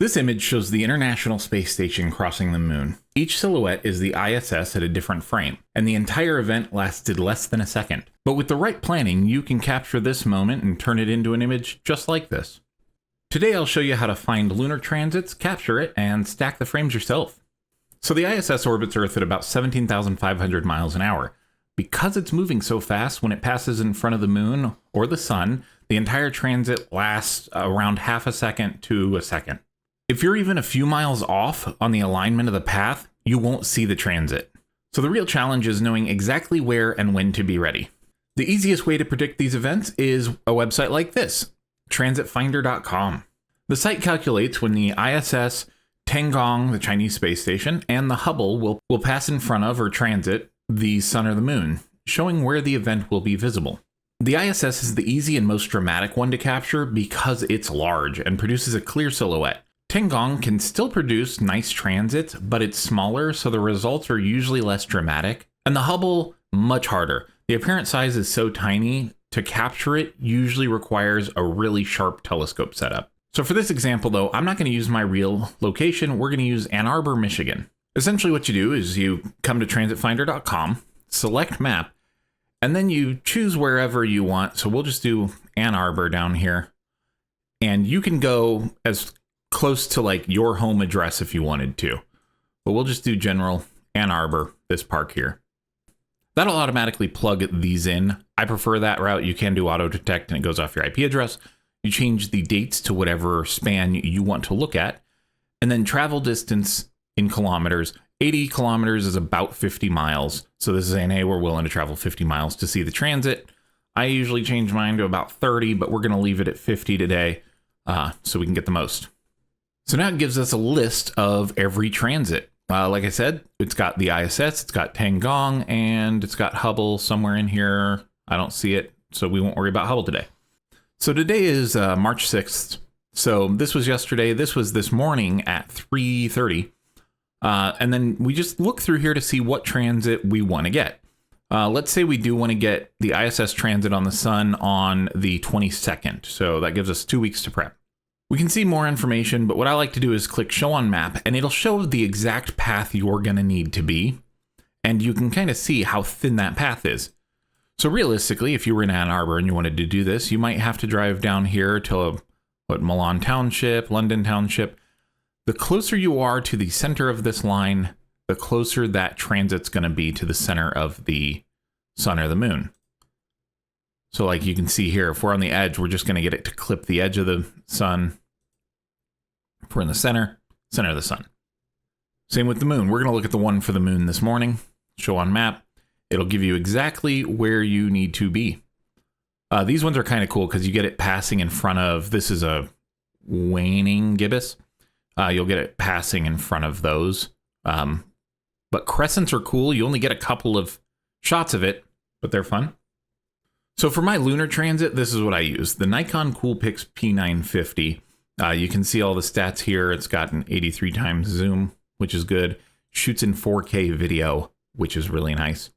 This image shows the International Space Station crossing the moon. Each silhouette is the ISS at a different frame, and the entire event lasted less than a second. But with the right planning, you can capture this moment and turn it into an image just like this. Today I'll show you how to find lunar transits, capture it, and stack the frames yourself. So the ISS orbits Earth at about 17,500 miles an hour. Because it's moving so fast, when it passes in front of the moon or the sun, the entire transit lasts around half a second to a second. If you're even a few miles off on the alignment of the path, you won't see the transit. So the real challenge is knowing exactly where and when to be ready. The easiest way to predict these events is a website like this, TransitFinder.com. The site calculates when the ISS, Tiangong, the Chinese space station, and the Hubble will pass in front of or transit the sun or the moon, showing where the event will be visible. The ISS is the easy and most dramatic one to capture because it's large and produces a clear silhouette. Tiangong can still produce nice transits, but it's smaller, so the results are usually less dramatic. And the Hubble, much harder. The apparent size is so tiny, to capture it usually requires a really sharp telescope setup. So for this example though, I'm not going to use my real location, we're going to use Ann Arbor, Michigan. Essentially what you do is you come to transitfinder.com, select map, and then you choose wherever you want. So we'll just do Ann Arbor down here. And you can go as close to like your home address if you wanted to, but we'll just do general Ann Arbor, this park here. That'll automatically plug these in. I prefer that route. You can do auto detect and it goes off your IP address. You change the dates to whatever span you want to look at, and then travel distance in kilometers. 80 kilometers is about 50 miles. So this is saying, hey, we're willing to travel 50 miles to see the transit. I usually change mine to about 30, but we're going to leave it at 50 today so we can get the most. So now it gives us a list of every transit. Like I said, it's got the ISS, it's got Tiangong, and it's got Hubble somewhere in here. I don't see it, so we won't worry about Hubble today. So today is March 6th. So this was yesterday. This was this morning at 3:30. And then we just look through here to see what transit we want to get. Let's say we do want to get the ISS transit on the sun on the 22nd. So that gives us 2 weeks to prep. We can see more information, but what I like to do is click show on map, and it'll show the exact path you're going to need to be. And you can kind of see how thin that path is. So realistically, if you were in Ann Arbor and you wanted to do this, you might have to drive down here to Milan Township, London Township. The closer you are to the center of this line, the closer that transit's going to be to the center of the sun or the moon. So like you can see here, if we're on the edge, we're just going to get it to clip the edge of the sun. If we're in the center of the sun. Same with the moon. We're going to look at the one for the moon this morning. Show on map. It'll give you exactly where you need to be. These ones are kind of cool because you get it passing in front of, this is a waning gibbous. You'll get it passing in front of those. But crescents are cool. You only get a couple of shots of it, but they're fun. So for my lunar transit, this is what I use. The Nikon Coolpix P950. You can see all the stats here. It's got an 83 times zoom, which is good. Shoots in 4K video, which is really nice.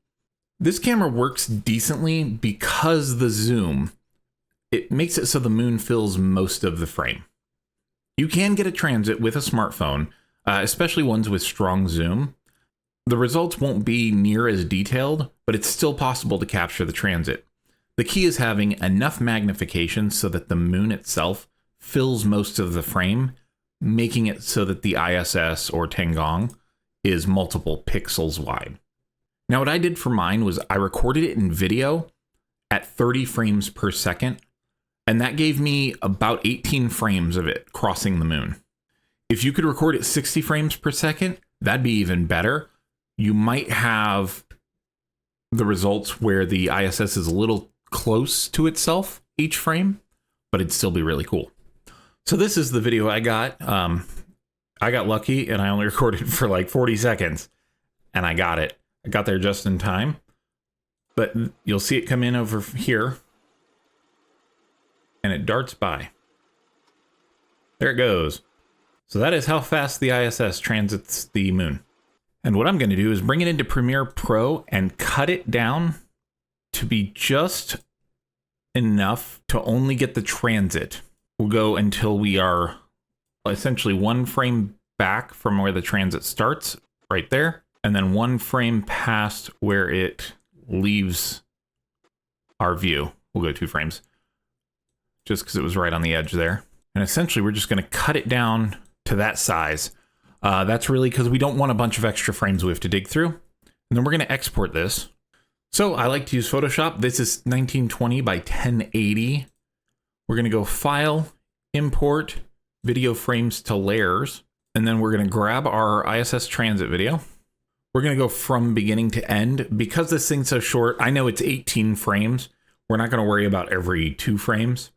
This camera works decently because the zoom, it makes it so the moon fills most of the frame. You can get a transit with a smartphone, especially ones with strong zoom. The results won't be near as detailed, but it's still possible to capture the transit. The key is having enough magnification so that the moon itself fills most of the frame, making it so that the ISS or Tiangong is multiple pixels wide. Now what I did for mine was I recorded it in video at 30 frames per second, and that gave me about 18 frames of it crossing the moon. If you could record it 60 frames per second, that'd be even better. You might have the results where the ISS is a little close to itself each frame, but it'd still be really cool. So this is the video I got. I got lucky and I only recorded for like 40 seconds and I got it. I got there just in time, but you'll see it come in over here and it darts by. There it goes. So that is how fast the ISS transits the moon. And what I'm going to do is bring it into Premiere Pro and cut it down to be just enough to only get the transit. We'll go until we are essentially one frame back from where the transit starts, right there, and then one frame past where it leaves our view. We'll go 2 frames, just because it was right on the edge there. And essentially, we're just going to cut it down to that size. That's really because we don't want a bunch of extra frames we have to dig through. And then we're going to export this. So I like to use Photoshop. This is 1920 by 1080. We're going to go File, Import, Video Frames to Layers. And then we're going to grab our ISS transit video. We're going to go from beginning to end. Because this thing's so short, I know it's 18 frames. We're not going to worry about every 2 frames.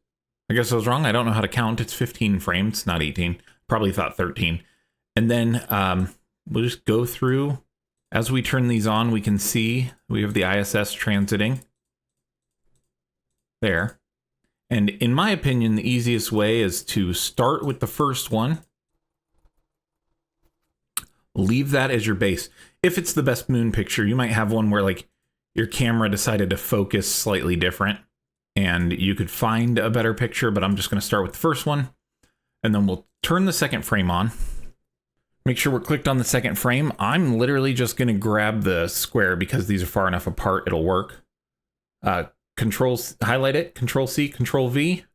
I guess I was wrong. I don't know how to count. It's 15 frames, not 18. Probably thought 13. And then we'll just go through. As we turn these on, we can see we have the ISS transiting there. And in my opinion, the easiest way is to start with the first one. Leave that as your base. If it's the best moon picture, you might have one where like your camera decided to focus slightly different and you could find a better picture, but I'm just going to start with the first one. And then we'll turn the second frame on. Make sure we're clicked on the second frame. I'm literally just going to grab the square because these are far enough apart, it'll work. Highlight it, Control C, Control V,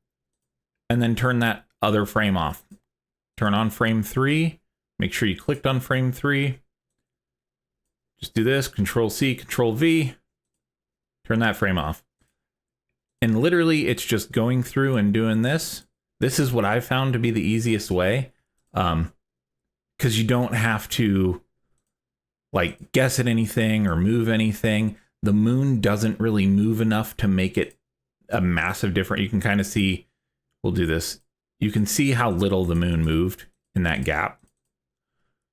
and then turn that other frame off. Turn on frame 3. Make sure you clicked on frame 3. Just do this, Control C, Control V, turn that frame off. And literally it's just going through and doing this. This is what I've found to be the easiest way. Because you don't have to like guess at anything or move anything. The moon doesn't really move enough to make it a massive difference. You can kind of see, we'll do this. You can see how little the moon moved in that gap.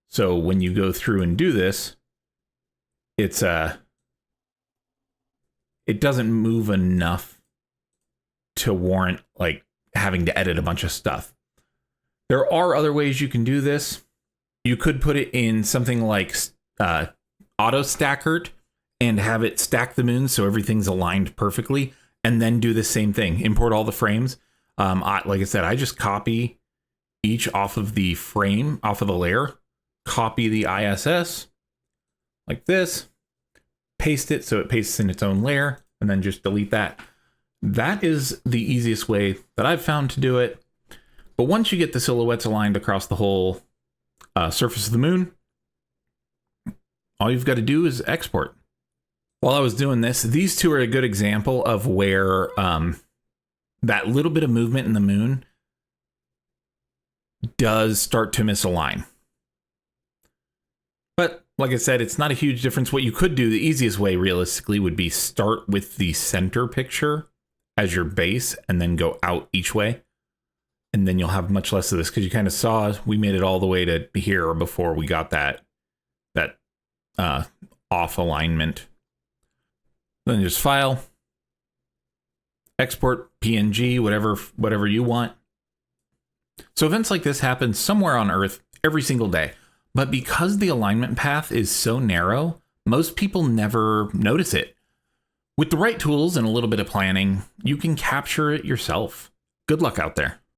So when you go through and do this, it doesn't move enough to warrant like having to edit a bunch of stuff. There are other ways you can do this. You could put it in something like auto stackert and have it stack the moon so everything's aligned perfectly, and then do the same thing. Import all the frames. Like I said, I just copy each off of the frame, off of the layer, copy the ISS like this, paste it so it pastes in its own layer, and then just delete that. That is the easiest way that I've found to do it. But once you get the silhouettes aligned across the whole surface of the moon, all you've got to do is export. While I was doing this, these two are a good example of where that little bit of movement in the moon does start to misalign. But like I said, it's not a huge difference. What you could do, the easiest way realistically would be start with the center picture as your base and then go out each way. And then you'll have much less of this because you kind of saw we made it all the way to here before we got that off alignment. Then just file, export PNG, whatever you want. So events like this happen somewhere on Earth every single day. But because the alignment path is so narrow, most people never notice it. With the right tools and a little bit of planning, you can capture it yourself. Good luck out there.